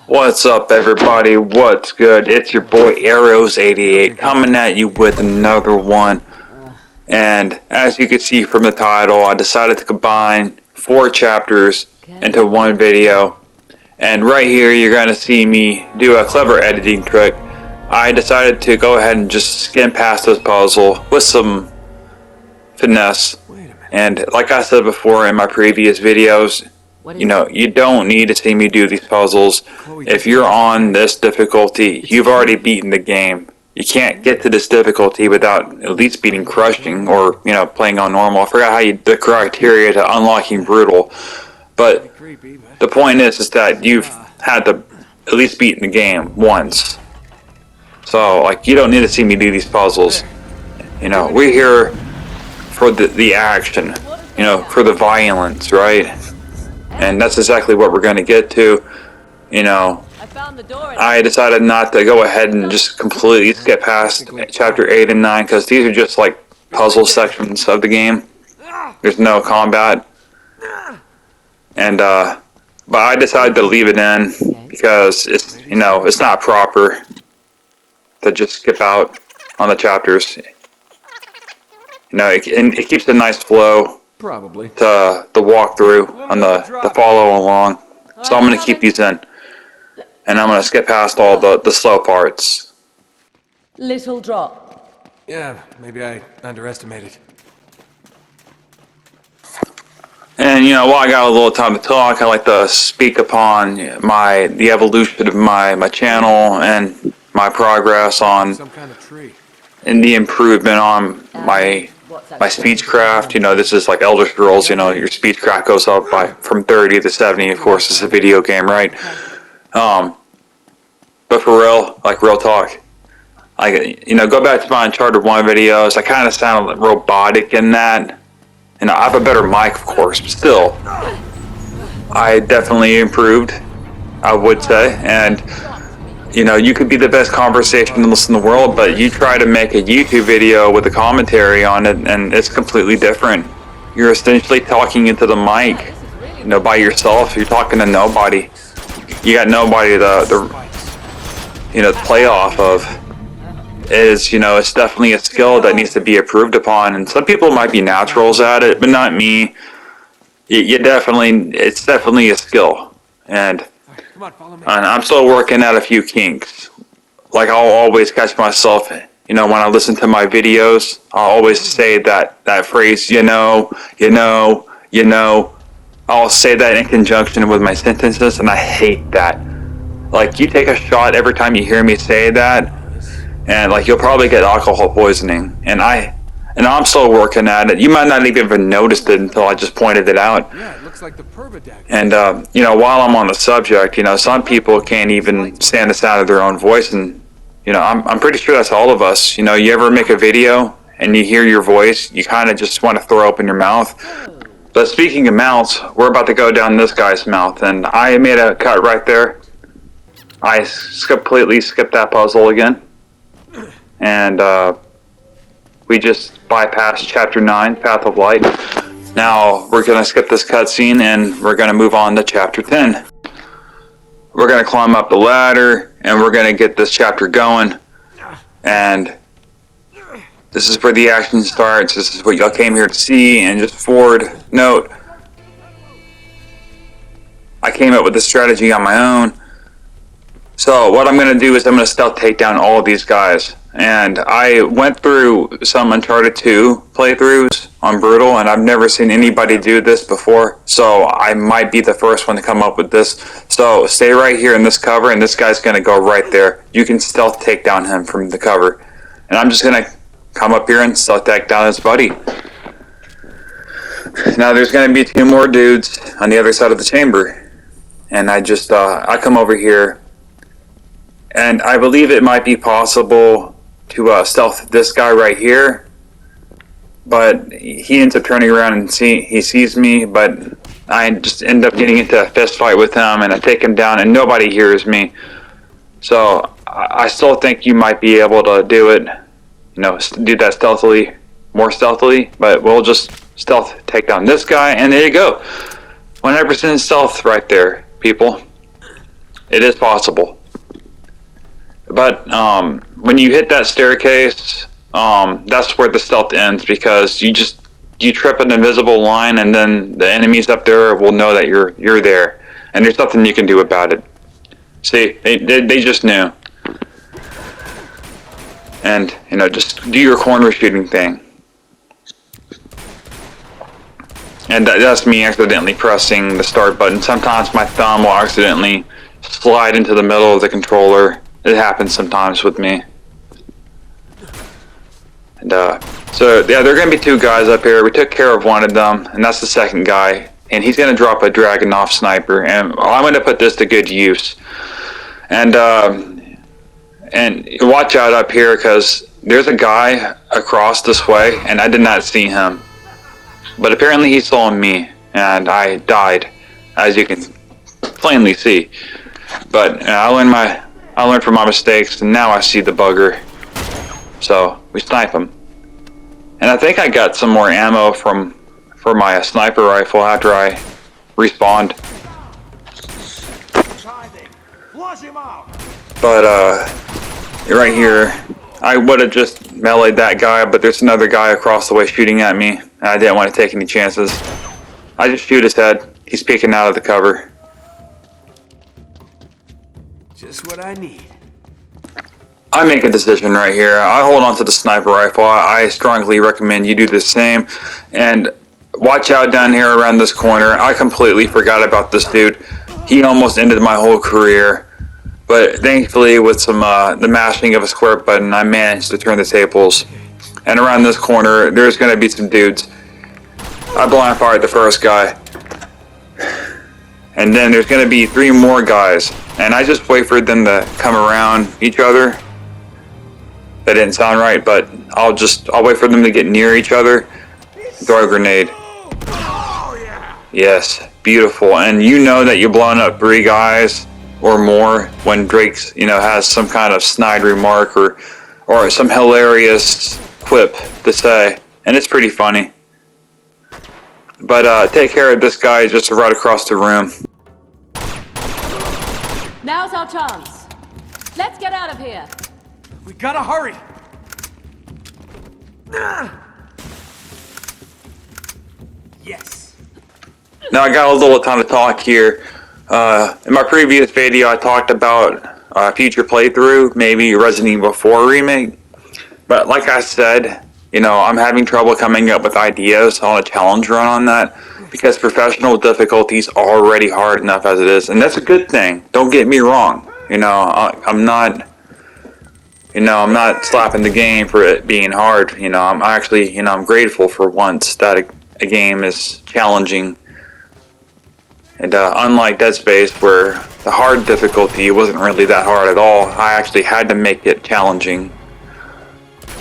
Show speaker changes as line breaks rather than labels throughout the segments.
What's up, everybody? What's good? It's your boy Arrows88 coming at you with another one. And as you can see from the title, I decided to combine 4 chapters into one video. And right here, you're going to see me do a clever editing trick. I decided to go ahead and just skim past this puzzle with some finesse. And like I said before in my previous videos, you don't need to see me do these puzzles. If you're on this difficulty, you've already beaten the game. You can't get to this difficulty without at least beating Crushing or, playing on normal. I forgot the criteria to unlocking Brutal. But the point is that you've had to at least beaten the game once. So, you don't need to see me do these puzzles. We're here for the action, for the violence, right? And that's exactly what we're going to get to. I decided not to go ahead and just completely skip past chapter 8 and 9 because these are just puzzle sections of the game. There's no combat. And but I decided to leave it in because it's not proper to just skip out on the chapters. It keeps a nice flow.
Probably.
To the walkthrough on the follow along. So I'm going to keep these in. And I'm going to skip past all the slow parts.
Little drop.
Yeah, maybe I underestimated.
And while I got a little time to talk, I like to speak upon the evolution of my channel and my progress on
Some kind of tree.
and the improvement on my speechcraft. This is like Elder Scrolls. Your speechcraft goes up from 30 to 70. Of course, it's a video game, right? But for real, real talk, go back to my Uncharted 1 videos. I kind of sound robotic in that. I have a better mic, of course, but still, I definitely improved, I would say. And you could be the best conversationalist in the world, but you try to make a YouTube video with a commentary on it, and it's completely different. You're essentially talking into the mic, by yourself. You're talking to nobody. You got nobody to play off of. It's definitely a skill that needs to be improved upon, and some people might be naturals at it, but not me. It's definitely a skill, and I'm still working at a few kinks. I'll always catch myself, when I listen to my videos, I'll always say that phrase, I'll say that in conjunction with my sentences, and I hate that. You take a shot every time you hear me say that, and you'll probably get alcohol poisoning, and I'm still working at it. You might not even noticed it until I just pointed it out.
Yeah, it looks like the permadeath.
And while I'm on the subject, some people can't even stand the sound of their own voice, and I'm pretty sure that's all of us. You ever make a video and you hear your voice, you kind of just want to throw open your mouth. But speaking of mouths, we're about to go down this guy's mouth, and I made a cut right there. I completely skipped that puzzle again, and we just bypassed chapter 9, Path of Light. Now we're going to skip this cutscene and we're going to move on to chapter 10. We're going to climb up the ladder and we're going to get this chapter going. And this is where the action starts. This is what y'all came here to see. And just forward note, I came up with this strategy on my own. So what I'm going to do is I'm going to stealth take down all of these guys. And I went through some Uncharted 2 playthroughs on Brutal, and I've never seen anybody do this before, so I might be the first one to come up with this. So stay right here in this cover, and this guy's going to go right there. You can stealth take down him from the cover. And I'm just going to come up here and stealth take down his buddy. Now there's going to be 2 more dudes on the other side of the chamber. And I come over here, and I believe it might be possible to stealth this guy right here, but he ends up turning around and he sees me, but I just end up getting into a fist fight with him, and I take him down, and nobody hears me. So I still think you might be able to do it, do that stealthily, more stealthily, but we'll just stealth take down this guy, and there you go. 100% stealth right there, people. It is possible. But when you hit that staircase, that's where the stealth ends, because you trip an invisible line, and then the enemies up there will know that you're there, and there's nothing you can do about it. See, they just knew. And just do your corner shooting thing. And that's me accidentally pressing the start button. Sometimes my thumb will accidentally slide into the middle of the controller. It happens sometimes with me. And so yeah, there are gonna be two guys up here. We took care of one of them, and that's the second guy. And he's gonna drop a Dragunov sniper, and I'm gonna put this to good use. And watch out up here, because there's a guy across this way, and I did not see him. But apparently he saw me, and I died, as you can plainly see. But I learned from my mistakes, and now I see the bugger. So we snipe him. And I think I got some more ammo for my sniper rifle after I respawned. But right here, I would have just meleeed that guy, but there's another guy across the way shooting at me, and I didn't want to take any chances. I just shoot his head. He's peeking out of the cover.
Just what I need.
I make a decision right here. I hold on to the sniper rifle. I strongly recommend you do the same. And watch out down here around this corner. I completely forgot about this dude. He almost ended my whole career. But thankfully, with some the mashing of a square button, I managed to turn the tables. And around this corner, there's going to be some dudes. I blind fired the first guy. And then there's going to be 3 more guys. And I just wait for them to come around each other. That didn't sound right, but I'll wait for them to get near each other. Throw a grenade. Yes, beautiful. And you know that you're blowing up 3 guys or more when Drake's, has some kind of snide remark or some hilarious quip to say. And it's pretty funny. But take care of this guy just right across the room.
Now's our chance. Let's get out of here.
We gotta hurry. Yes.
Now I got a little time to talk here. In my previous video, I talked about future playthrough, maybe Resident Evil 4 remake. But like I said, I'm having trouble coming up with ideas on a challenge run on that, because professional difficulty is already hard enough as it is, and that's a good thing. Don't get me wrong. I'm not slapping the game for it being hard. I'm actually, I'm grateful for once that a game is challenging. And unlike Dead Space, where the hard difficulty wasn't really that hard at all, I actually had to make it challenging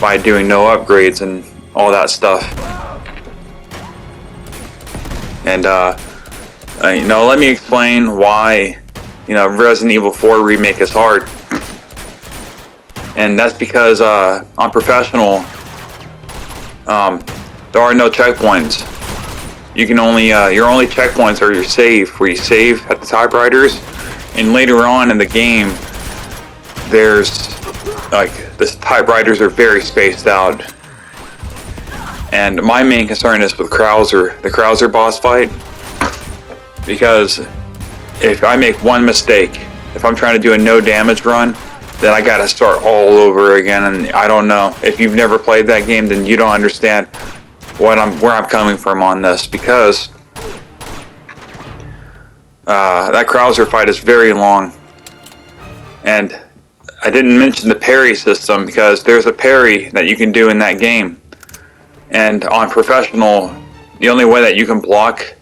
by doing no upgrades and all that stuff. And let me explain why Resident Evil 4 remake is hard. And that's because on professional, there are no checkpoints. You can only your only checkpoints are your save, where you save at the typewriters, and later on in the game, there's the typewriters are very spaced out. And my main concern is with Krauser, the Krauser boss fight, because if I make one mistake, if I'm trying to do a no damage run, then I gotta start all over again. And I don't know, if you've never played that game, then you don't understand where I'm coming from on this, because that Krauser fight is very long. And I didn't mention the parry system, because there's a parry that you can do in that game. And on professional, the only way that you can block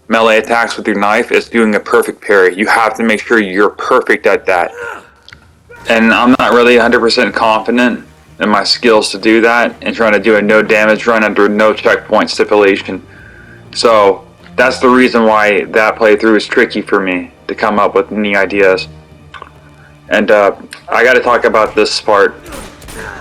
melee attacks with your knife is doing a perfect parry. You have to make sure you're perfect at that. And I'm not really 100% confident in my skills to do that, and trying to do a no damage run under no checkpoint stipulation. So that's the reason why that playthrough is tricky for me to come up with any ideas. And I got to talk about this part.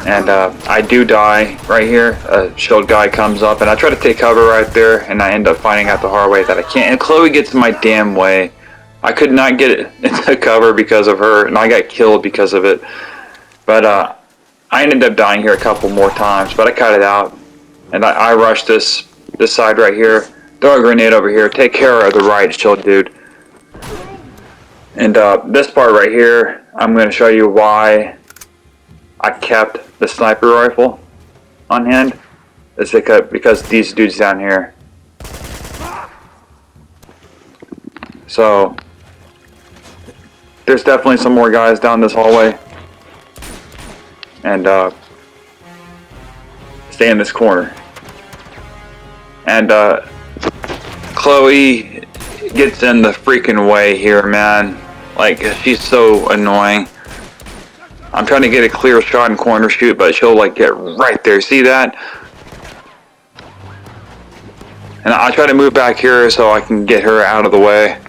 And I do die right here. A shield guy comes up, and I try to take cover right there, and I end up finding out the hard way that I can't. And Chloe gets in my damn way. I could not get it into cover because of her, and I got killed because of it. But I ended up dying here a couple more times, but I cut it out. And I rushed this side right here. Throw a grenade over here. Take care of the right shield dude. And this part right here, I'm going to show you why I kept the sniper rifle on hand. It's because these dudes down here. So there's definitely some more guys down this hallway. And stay in this corner. And Chloe gets in the freaking way here, man. Like, she's so annoying. I'm trying to get a clear shot and corner shoot, but she'll like get right there. See that? And I try to move back here so I can get her out of the way.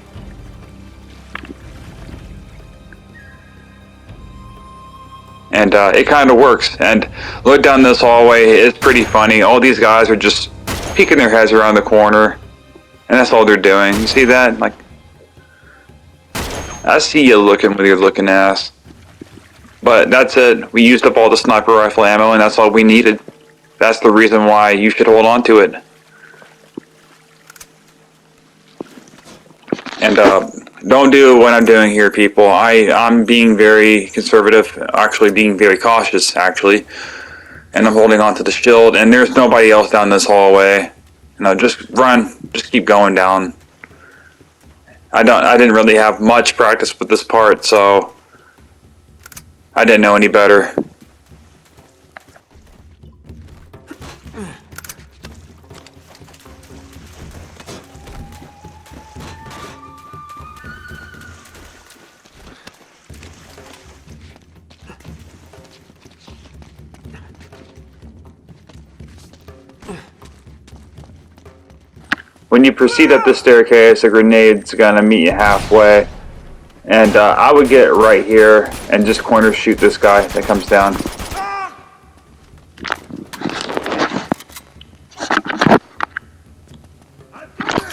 And it kind of works. And look down this hallway, it's pretty funny. All these guys are just peeking their heads around the corner. And that's all they're doing. You see that? Like, I see you looking with your looking ass. But that's it. We used up all the sniper rifle ammo, and that's all we needed. That's the reason why you should hold on to it. And don't do what I'm doing here, people. I'm being very conservative, actually being very cautious, actually. And I'm holding on to the shield, and there's nobody else down this hallway. You know, just run. Just keep going down. I didn't really have much practice with this part, so I didn't know any better. When you proceed up the staircase, a grenade's gonna meet you halfway. And I would get right here and just corner shoot this guy that comes down.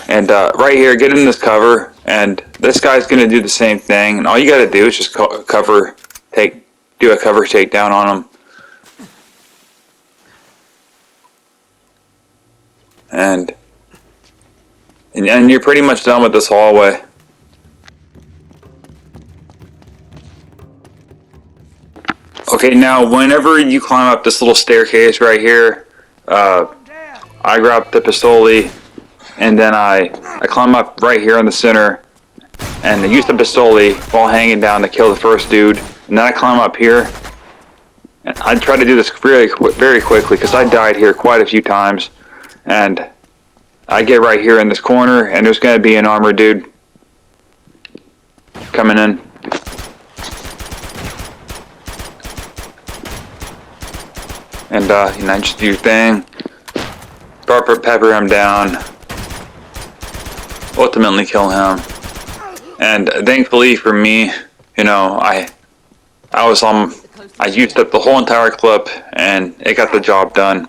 And right here, get in this cover, and this guy's gonna do the same thing. And all you gotta do is just do a cover takedown on him. And you're pretty much done with this hallway. Okay, now whenever you climb up this little staircase right here, I grab the pistoli, and then I climb up right here in the center, and I use the pistoli while hanging down to kill the first dude. And then I climb up here, and I try to do this very quickly because I died here quite a few times. And I get right here in this corner, and there's going to be an armored dude coming in. And, you know, just do your thing. Pepper him down. Ultimately kill him. And thankfully for me, you know, I used up the whole entire clip, and it got the job done.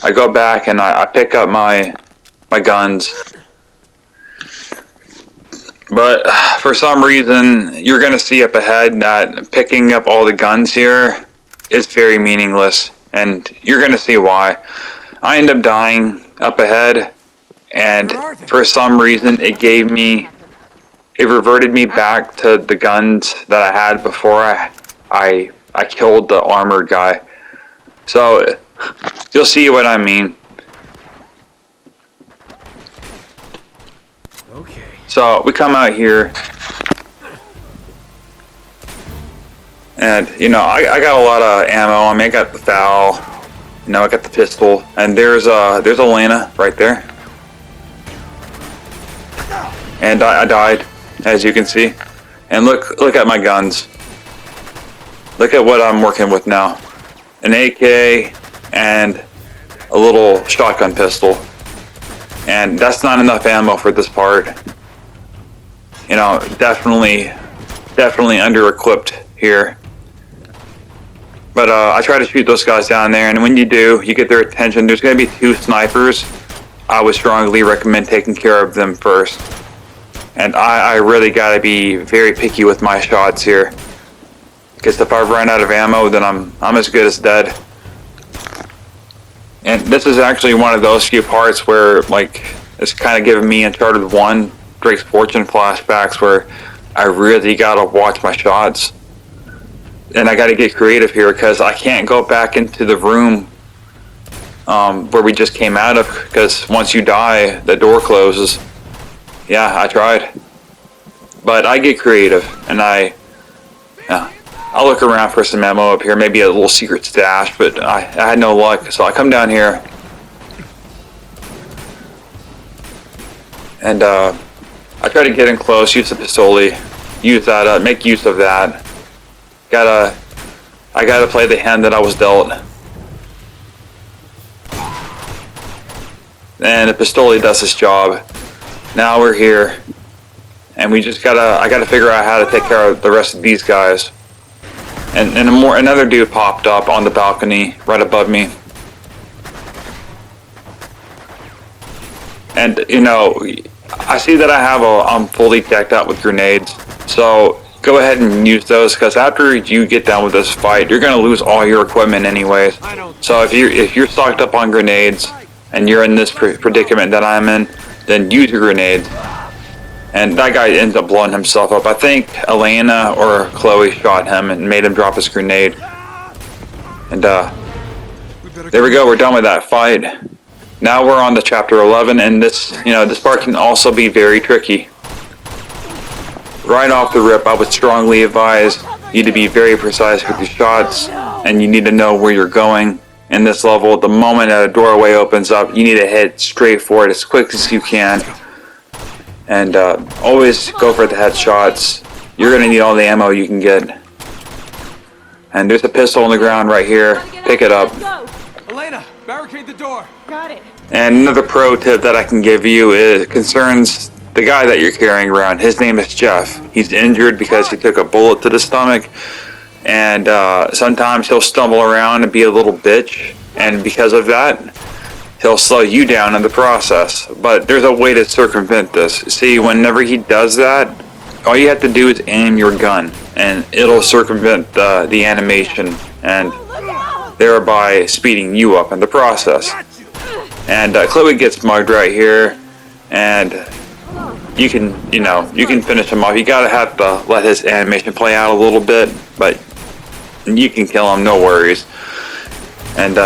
I go back and I pick up my guns. But for some reason, you're going to see up ahead that picking up all the guns here is very meaningless. And you're going to see why. I end up dying up ahead. And for some reason, it reverted me back to the guns that I had before I killed the armored guy. So you'll see what I mean.
Okay.
So we come out here, and you know I got a lot of ammo. I mean, I got the FAL, you know, I got the pistol, and there's Elena right there, and I died, as you can see. And look at my guns. Look at what I'm working with now: an AK and a little shotgun pistol. And that's not enough ammo for this part. You know, definitely under-equipped here. But I try to shoot those guys down there, and when you do, you get their attention. There's going to be 2 snipers. I would strongly recommend taking care of them first. And I really gotta be very picky with my shots here. Because if I run out of ammo, then I'm as good as dead. And this is actually one of those few parts where, like, it's kind of giving me Uncharted 1 Drake's Fortune flashbacks where I really gotta watch my shots. And I gotta get creative here because I can't go back into the room where we just came out of, because once you die, the door closes. Yeah, I tried. But I get creative, and I'll look around for some ammo up here, maybe a little secret stash, but I had no luck, so I come down here. And I try to get in close, use the pistoli, use that up, make use of that. I gotta play the hand that I was dealt. And the pistoli does its job. Now we're here, and I gotta figure out how to take care of the rest of these guys. And another dude popped up on the balcony right above me. And you know, I see that I'm fully decked out with grenades. So go ahead and use those, because after you get done with this fight, you're gonna lose all your equipment anyways. So if you're stocked up on grenades and you're in this predicament that I'm in, then use your grenades. And that guy ends up blowing himself up. I think Elena or Chloe shot him and made him drop his grenade. And there we go, we're done with that fight. Now we're on to chapter 11, and this part can also be very tricky. Right off the rip, I would strongly advise you to be very precise with your shots, and you need to know where you're going in this level. The moment that a doorway opens up, you need to head straight for it as quick as you can. And always go for the headshots. You're going to need all the ammo you can get. And there's a pistol on the ground right here. Pick it up.
Elena, barricade the door.
Got it.
And another pro tip that I can give you concerns the guy that you're carrying around. His name is Jeff. He's injured because he took a bullet to the stomach. And sometimes he'll stumble around and be a little bitch. And because of that, he'll slow you down in the process. But there's a way to circumvent this. See, whenever he does that, all you have to do is aim your gun, and it'll circumvent the animation, and thereby speeding you up in the process. And Chloe gets mugged right here, and you can finish him off. You gotta have to let his animation play out a little bit, but you can kill him, no worries. And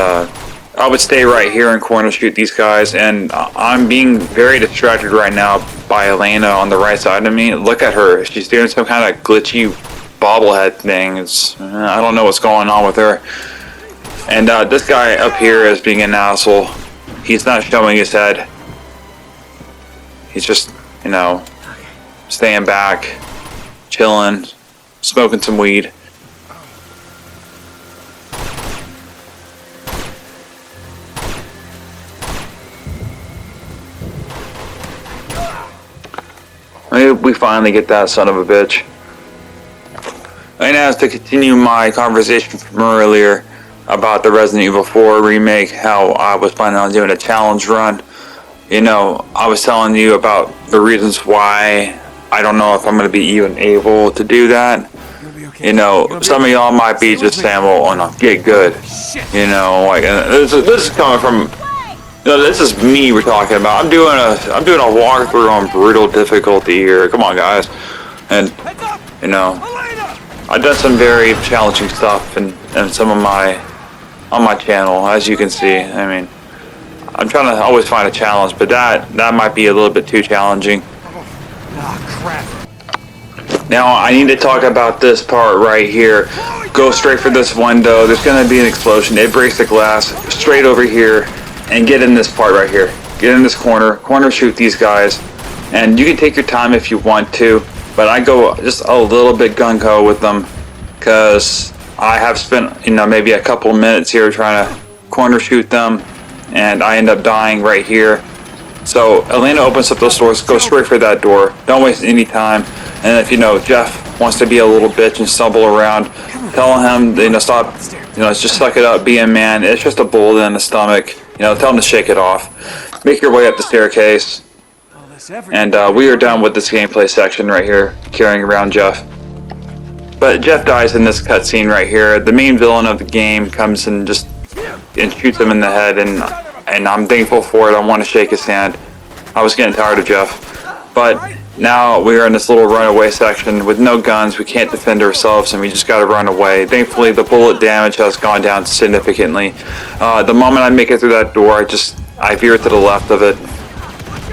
I would stay right here and corner shoot these guys, and I'm being very distracted right now by Elena on the right side of me. Look at her. She's doing some kind of glitchy bobblehead thing. I don't know what's going on with her. And this guy up here is being an asshole. He's not showing his head. He's just, staying back, chilling, smoking some weed. We finally get that son of a bitch. And as to continue my conversation from earlier about the Resident Evil 4 remake, how I was planning on doing a challenge run, I was telling you about the reasons why I don't know if I'm going to be even able to do that. Some of y'all might be just saying, well, no, get good. This is coming from... this is me we're talking about. I'm doing a walkthrough on brutal difficulty here. Come on, guys. And I've done some very challenging stuff and some of on my channel, as you can see. I mean, I'm trying to always find a challenge, but that might be a little bit too challenging.
Crap.
Now I need to talk about this part right here. Go straight for this window. There's gonna be an explosion. It breaks the glass. Straight over here. And get in this part right here. Get in this corner shoot these guys. And you can take your time if you want to, but I go just a little bit gung-ho with them, because I have spent, maybe a couple minutes here trying to corner shoot them, and I end up dying right here. So Elena opens up those doors, go straight for that door. Don't waste any time. And if Jeff wants to be a little bitch and stumble around, tell him, stop, just suck it up, be a man. It's just a bullet in the stomach. Tell him to shake it off. Make your way up the staircase. And we are done with this gameplay section right here, carrying around Jeff. But Jeff dies in this cutscene right here. The main villain of the game comes and just shoots him in the head, and I'm thankful for it. I want to shake his hand. I was getting tired of Jeff. But now we are in this little runaway section with no guns. We can't defend ourselves, and we just got to run away. Thankfully, the bullet damage has gone down significantly. The moment I make it through that door, I veer to the left of it,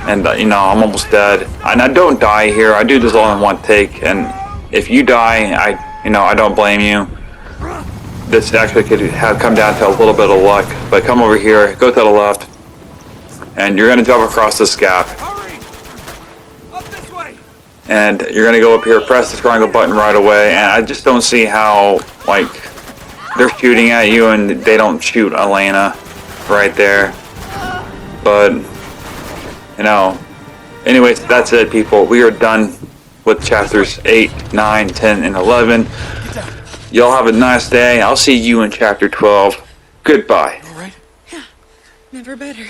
and I'm almost dead. And I don't die here. I do this all in one take, and if you die, I don't blame you. This actually could have come down to a little bit of luck, but come over here, go to the left, and you're gonna jump across this gap.
Hurry! Up this way!
And you're gonna go up here, press the triangle button right away, and I just don't see how, like, they're shooting at you and they don't shoot Elena right there. But, anyways, that's it, people. We are done with chapters 8, 9, 10, and 11. Y'all have a nice day. I'll see you in chapter 12. Goodbye.
All right?
Never better.